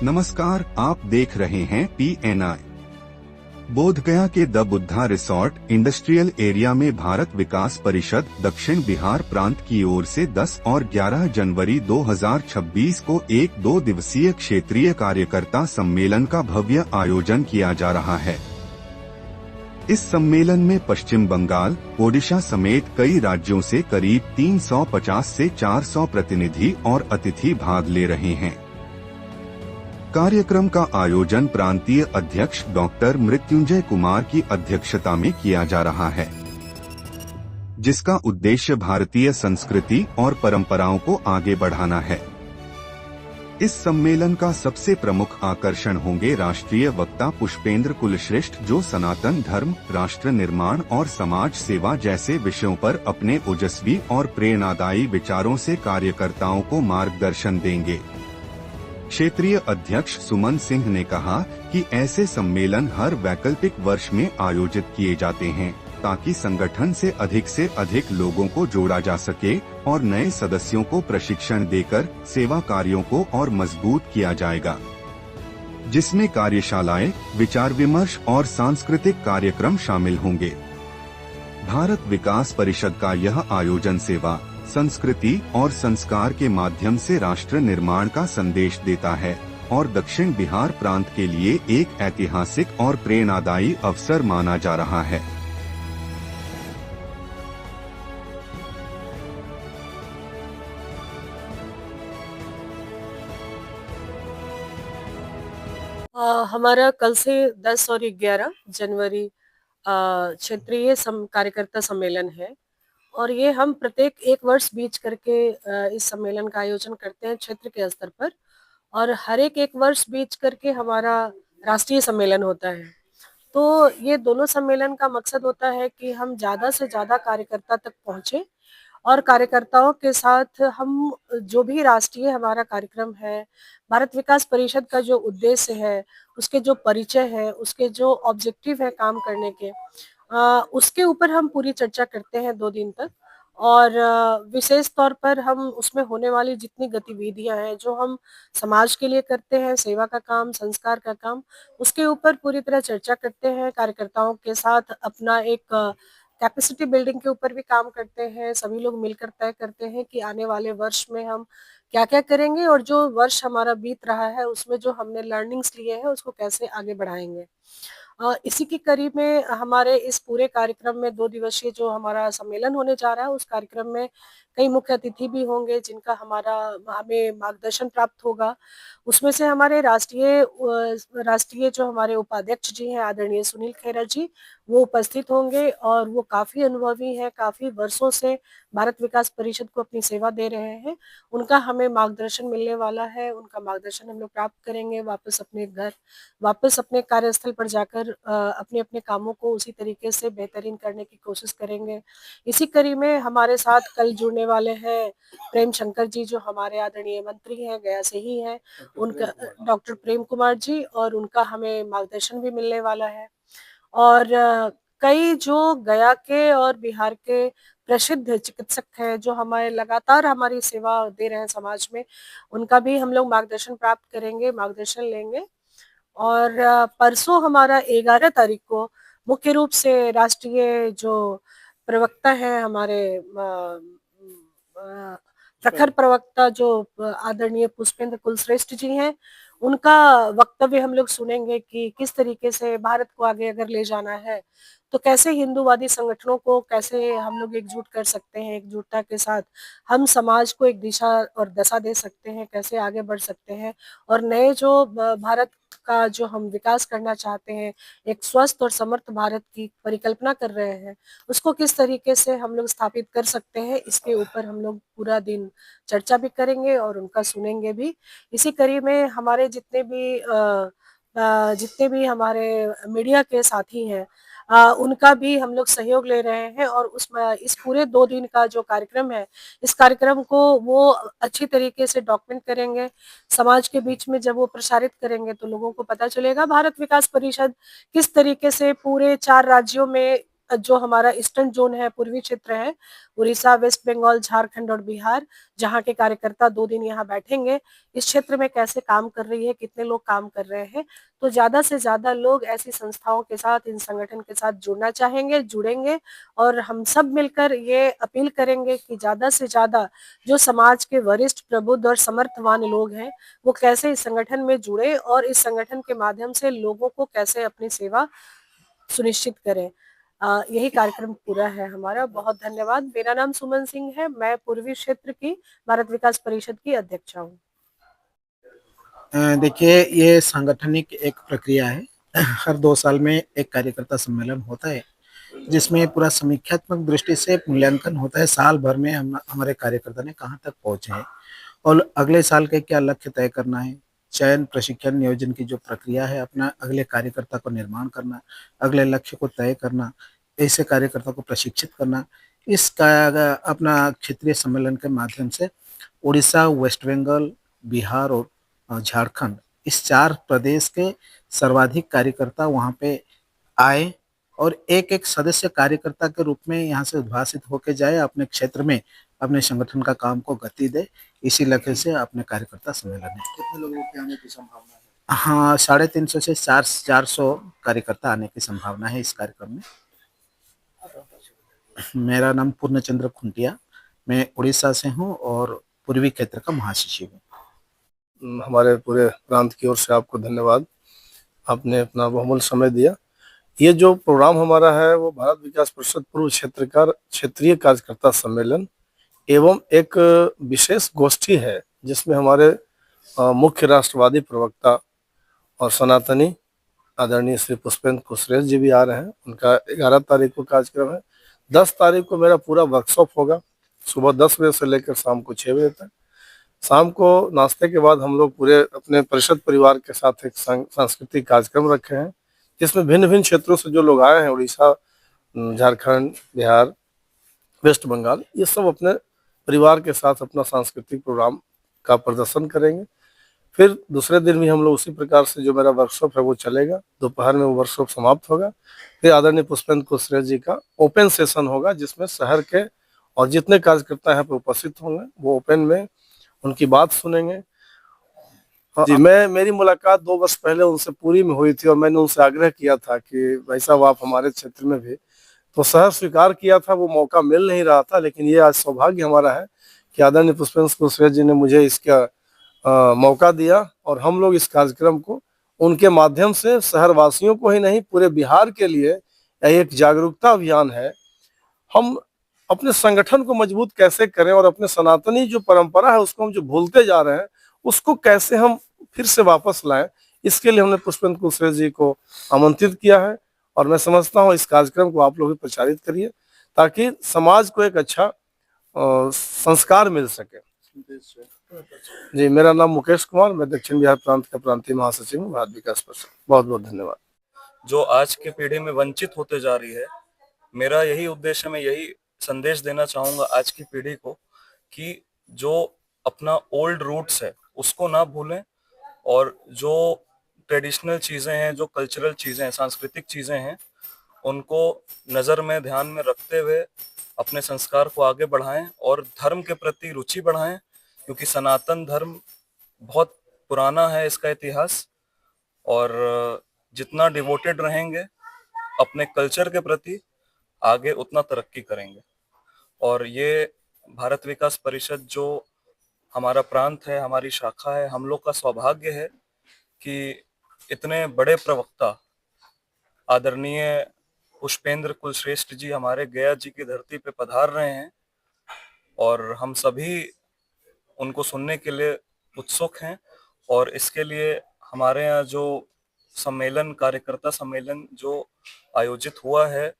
नमस्कार, आप देख रहे हैं PNI। बोधगया के the Buddha resort industrial area में भारत विकास परिषद दक्षिण बिहार प्रांत की ओर से 10 और 11 जनवरी 2026 को एक 2 दिवसीय क्षेत्रीय कार्यकर्ता सम्मेलन का भव्य आयोजन किया जा रहा है। इस सम्मेलन में पश्चिम बंगाल, ओडिशा समेत कई राज्यों से करीब 350 से 400 प्रतिनिधि और अतिथि भाग ले रहे हैं। कार्यक्रम का आयोजन प्रांतीय अध्यक्ष डॉक्टर मृत्युंजय कुमार की अध्यक्षता में किया जा रहा है, जिसका उद्देश्य भारतीय संस्कृति और परंपराओं को आगे बढ़ाना है। इस सम्मेलन का सबसे प्रमुख आकर्षण होंगे राष्ट्रीय वक्ता पुष्पेंद्र कुलश्रेष्ठ, जो सनातन धर्म, राष्ट्र निर्माण और समाज सेवा जैसे विषयों पर अपने ओजस्वी और प्रेरणादायी विचारों से कार्यकर्ताओं को मार्गदर्शन देंगे। क्षेत्रीय अध्यक्ष सुमन सिंह ने कहा कि ऐसे सम्मेलन हर वैकल्पिक वर्ष में आयोजित किए जाते हैं ताकि संगठन से अधिक लोगों को जोड़ा जा सके और नए सदस्यों को प्रशिक्षण देकर सेवा कार्यों को और मजबूत किया जाएगा, जिसमें कार्यशालाएं, विचार विमर्श और सांस्कृतिक कार्यक्रम शामिल होंगे। भारत विकास परिषद का यह आयोजन सेवा, संस्कृति और संस्कार के माध्यम से राष्ट्र निर्माण का संदेश देता है और दक्षिण बिहार प्रांत के लिए एक ऐतिहासिक और प्रेरणादायी अवसर माना जा रहा है। हमारा कल से 10 और 11 जनवरी क्षेत्रीय कार्यकर्ता सम्मेलन है और ये हम प्रत्येक एक वर्ष बीच करके इस सम्मेलन का आयोजन करते हैं क्षेत्र के स्तर पर, और हर एक वर्ष बीच करके हमारा राष्ट्रीय सम्मेलन होता है। तो ये दोनों सम्मेलन का मकसद होता है कि हम ज़्यादा से ज़्यादा कार्यकर्ता तक पहुँचे और कार्यकर्ताओं के साथ हम जो भी राष्ट्रीय हमारा कार्यक्रम है, भारत विकास परिषद का जो उद्देश्य है, उसके जो परिचय है, उसके जो ऑब्जेक्टिव है काम करने के, उसके ऊपर हम पूरी चर्चा करते हैं 2 दिन तक। और विशेष तौर पर हम उसमें होने वाली जितनी गतिविधियां हैं जो हम समाज के लिए करते हैं, सेवा का काम, संस्कार का काम, उसके ऊपर पूरी तरह चर्चा करते हैं। कार्यकर्ताओं के साथ अपना एक कैपेसिटी बिल्डिंग के ऊपर भी काम करते हैं। सभी लोग मिलकर तय करते हैं कि आने वाले वर्ष में हम क्या-क्या करेंगे और जो वर्ष हमारा बीत रहा है उसमें जो हमने लर्निंग्स लिए हैं उसको कैसे आगे बढ़ाएंगे। इसी की कड़ी में हमारे इस पूरे कार्यक्रम में 2 दिवसीय जो हमारा सम्मेलन होने जा रहा है, उस कार्यक्रम में कई मुख्य अतिथि भी होंगे जिनका हमें मार्गदर्शन प्राप्त होगा। उसमें से हमारे राष्ट्रीय जो हमारे उपाध्यक्ष जी हैं, आदरणीय सुनील खेरा जी, वो उपस्थित होंगे और वो काफ़ी अनुभवी हैं, काफ़ी वर्षों से भारत विकास परिषद को अपनी सेवा दे रहे हैं। उनका हमें मार्गदर्शन मिलने वाला है, उनका मार्गदर्शन हम लोग प्राप्त करेंगे, वापस अपने कार्यस्थल पर जाकर अपने-अपने कामों को उसी तरीके से बेहतरीन करने की कोशिश करेंगे। इसी कड़ी में हमारे साथ कल जुड़ने वाले हैं प्रेम शंकर जी, जो हमारे आदरणीय मंत्री हैं, गया से ही हैं, उनका डॉक्टर प्रेम कुमार जी, और उनका हमें मार्गदर्शन भी मिलने वाला है। और कई जो गया के और बिहार के प्रसिद्ध चिकित्सक हैं, जो हमारे लगातार हमारी सेवा दे रहे हैं समाज में, उनका भी हम लोग मार्गदर्शन प्राप्त करेंगे, मार्गदर्शन लेंगे। और परसों हमारा 11 तारीख को मुख्य रूप से राष्ट्रीय जो प्रवक्ता हैं हमारे प्रखर प्रवक्ता जो आदरणीय पुष्पेंद्र कुलश्रेष्ठ जी हैं, उनका वक्तव्य हम लोग सुनेंगे कि किस तरीके से भारत को आगे अगर ले जाना है तो कैसे हिंदूवादी संगठनों को कैसे हम लोग एकजुट कर सकते हैं, एकजुटता के साथ हम समाज को एक दिशा और दशा दे सकते हैं, कैसे आगे बढ़ सकते हैं और नए जो भारत का जो हम विकास करना चाहते हैं, एक स्वस्थ और समर्थ भारत की परिकल्पना कर रहे हैं, उसको किस तरीके से हम लोग स्थापित कर सकते हैं, इसके ऊपर हम लोग पूरा दिन चर्चा भी करेंगे और उनका सुनेंगे भी। इसी कड़ी में हमारे जितने भी हमारे मीडिया के साथी हैं, उनका भी हम लोग सहयोग ले रहे हैं और इस पूरे 2 दिन का जो कार्यक्रम है, इस कार्यक्रम को वो अच्छी तरीके से डॉक्यूमेंट करेंगे। समाज के बीच में जब वो प्रसारित करेंगे तो लोगों को पता चलेगा भारत विकास परिषद किस तरीके से पूरे 4 राज्यों में जो हमारा ईस्टर्न जोन है, पूर्वी क्षेत्र है, उड़ीसा, वेस्ट बंगाल, झारखंड और बिहार, जहाँ के कार्यकर्ता 2 दिन यहाँ बैठेंगे, इस क्षेत्र में कैसे काम कर रही है, कितने लोग काम कर रहे हैं, तो ज़्यादा से ज़्यादा लोग ऐसी संस्थाओं के साथ, इन संगठन के साथ जुड़ना चाहेंगे, जुड़ेंगे, और हम सब मिलकर ये अपील करेंगे कि ज़्यादा से ज़्यादा जो समाज के वरिष्ठ, प्रबुद्ध और समर्थवान लोग हैं, वो कैसे इस संगठन में जुड़े और इस संगठन के माध्यम से लोगों को कैसे अपनी सेवा सुनिश्चित करें। यही कार्यक्रम पूरा है हमारा। बहुत धन्यवाद। मेरा नाम सुमन सिंह है। मैं पूर्वी क्षेत्र की भारत विकास परिषद की अध्यक्षा हूँ। देखिए, ये सांगठनिक एक प्रक्रिया है। हर 2 साल में एक कार्यकर्ता सम्मेलन होता है, जिसमें पूरा समीक्षात्मक दृष्टि से मूल्यांकन होता है साल भर में हमारे कार्यकर्ता ने कहाँ तक पहुंचे हैं और अगले साल के क्या लक्ष्य तय करना है। चयन, प्रशिक्षण, नियोजन की जो प्रक्रिया है, अपना अगले कार्यकर्ता को निर्माण करना, अगले लक्ष्य को तय करना, ऐसे कार्यकर्ता को प्रशिक्षित करना, इसका अपना क्षेत्रीय सम्मेलन के माध्यम से उड़ीसा, वेस्ट बंगाल, बिहार और झारखंड, इस 4 प्रदेश के सर्वाधिक कार्यकर्ता वहाँ पे आए और एक-एक सदस्य कार्यकर्ता के रूप में यहाँ से उद्भासित होके जाए, अपने क्षेत्र में अपने संगठन का काम को गति दे। इसी लक्ष्य से अपने कार्यकर्ता सम्मेलन है। कितने लोगों के आने की संभावना है? हाँ, 350 से 400 कार्यकर्ता आने की संभावना है इस कार्यक्रम में। मेरा नाम पूर्णचंद्र खुंटिया, मैं उड़ीसा से हूँ और पूर्वी क्षेत्र का महासचिव हूँ। हमारे पूरे प्रांत की ओर से आपको धन्यवाद, आपने अपना बहुमूल्य समय दिया। ये जो प्रोग्राम हमारा है वो भारत विकास परिषद पूर्व क्षेत्र का क्षेत्रीय कार्यकर्ता सम्मेलन एवं एक विशेष गोष्ठी है, जिसमें हमारे मुख्य राष्ट्रवादी प्रवक्ता और सनातनी आदरणीय श्री पुष्पेंद्र कुशरेश जी भी आ रहे हैं। उनका 11 तारीख को कार्यक्रम है। 10 तारीख को मेरा पूरा वर्कशॉप होगा, सुबह 10 बजे से लेकर शाम को 6 बजे तक। शाम को नाश्ते के बाद हम लोग पूरे अपने परिषद परिवार के साथ एक सांस्कृतिक कार्यक्रम रखे हैं, जिसमें भिन्न भिन्न क्षेत्रों से जो लोग आए हैं, उड़ीसा, झारखंड, बिहार, वेस्ट बंगाल, ये सब अपने परिवार के साथ अपना सांस्कृतिक प्रोग्राम का प्रदर्शन करेंगे। फिर दूसरे दिन भी हम लोग उसी प्रकार से जो मेरा वर्कशॉप है वो चलेगा। दोपहर में वो वर्कशॉप समाप्त होगा। फिर आदरणीय पुष्पेंद्र कुशरेश जी का ओपन सेशन होगा, जिसमें शहर के और जितने कार्यकर्ता यहाँ पे उपस्थित होंगे वो ओपन में उनकी बात सुनेंगे। जी, मेरी मुलाकात 2 वर्ष पहले उनसे पूरी में हुई थी और मैंने उनसे आग्रह किया था कि भाई साहब आप हमारे क्षेत्र में भी, तो शहर स्वीकार किया था, वो मौका मिल नहीं रहा था। लेकिन ये आज सौभाग्य हमारा है कि आदरणीय पुष्पेंद्र कुशरेश जी ने मुझे इसका मौका दिया और हम लोग इस कार्यक्रम को उनके माध्यम से शहर वासियों को ही नहीं, पूरे बिहार के लिए एक जागरूकता अभियान है। हम अपने संगठन को मजबूत कैसे करें और अपने सनातनी जो परंपरा है उसको हम जो भूलते जा रहे हैं उसको कैसे हम फिर से वापस लाएं, इसके लिए हमने पुष्पेंद्र कुशरेश जी को आमंत्रित किया है। और मैं समझता हूँ इस कार्यक्रम को आप लोग भी प्रचारित करिए, ताकि समाज को एक अच्छा संस्कार मिल सके। जी, मेरा नाम मुकेश कुमार, मैं दक्षिण बिहार प्रांत का प्रांतीय महासचिव हूँ, भारत विकास परिषद। बहुत बहुत धन्यवाद। जो आज की पीढ़ी में वंचित होते जा रही है, मेरा यही उद्देश्य, मैं यही संदेश देना चाहूंगा आज की पीढ़ी को कि जो अपना ओल्ड रूट्स है उसको ना भूलें और जो ट्रेडिशनल चीजें हैं, जो कल्चरल चीजें हैं, सांस्कृतिक चीजें हैं, उनको नजर में, ध्यान में रखते हुए अपने संस्कार को आगे बढ़ाएं और धर्म के प्रति रुचि बढ़ाएं, क्योंकि सनातन धर्म बहुत पुराना है, इसका इतिहास, और जितना डिवोटेड रहेंगे अपने कल्चर के प्रति, आगे उतना तरक्की करेंगे। और ये भारत विकास परिषद जो हमारा प्रांत है, हमारी शाखा है, हम लोग का सौभाग्य है कि इतने बड़े प्रवक्ता आदरणीय पुष्पेंद्र कुलश्रेष्ठ जी हमारे गया जी की धरती पे पधार रहे हैं और हम सभी उनको सुनने के लिए उत्सुक हैं। और इसके लिए हमारे यहाँ जो सम्मेलन, कार्यकर्ता सम्मेलन जो आयोजित हुआ है,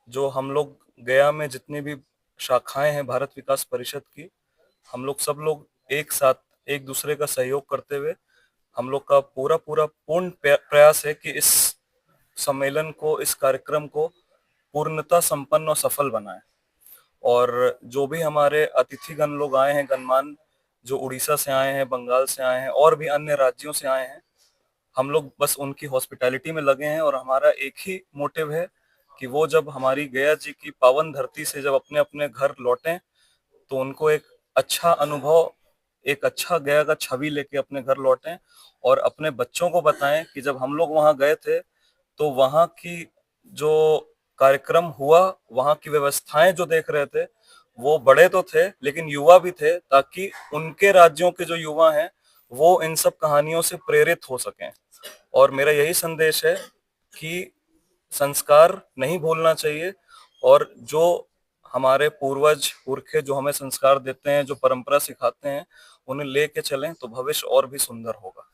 जो हम लोग गया में जितनी भी शाखाएं हैं भारत विकास परिषद की, हम लोग सब लोग एक साथ एक दूसरे का सहयोग करते हुए, हम लोग का पूरा पूर्ण प्रयास है कि इस सम्मेलन को, इस कार्यक्रम को पूर्णता संपन्न और सफल बनाएं। और जो भी हमारे अतिथिगण लोग आए हैं, गणमान, जो उड़ीसा से आए हैं, बंगाल से आए हैं और भी अन्य राज्यों से आए हैं, हम लोग बस उनकी हॉस्पिटैलिटी में लगे हैं और हमारा एक ही मोटिव है कि वो जब हमारी गया जी की पावन धरती से जब अपने अपने घर लौटें तो उनको एक अच्छा अनुभव, एक अच्छा गया का छवि लेके अपने घर लौटें और अपने बच्चों को बताएं कि जब हम लोग वहां गए थे तो वहां की जो कार्यक्रम हुआ, वहां की व्यवस्थाएं जो देख रहे थे, वो बड़े तो थे लेकिन युवा भी थे, ताकि उनके राज्यों के जो युवा हैं वो इन सब कहानियों से प्रेरित हो सकें। और मेरा यही संदेश है कि संस्कार नहीं भूलना चाहिए और जो हमारे पूर्वज पुरखे जो हमें संस्कार देते हैं, जो परंपरा सिखाते हैं, उन्हें लेके चलें तो भविष्य और भी सुंदर होगा।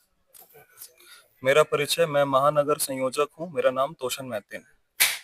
मेरा परिचय, मैं महानगर संयोजक हूँ, मेरा नाम तोशन मैतीन है।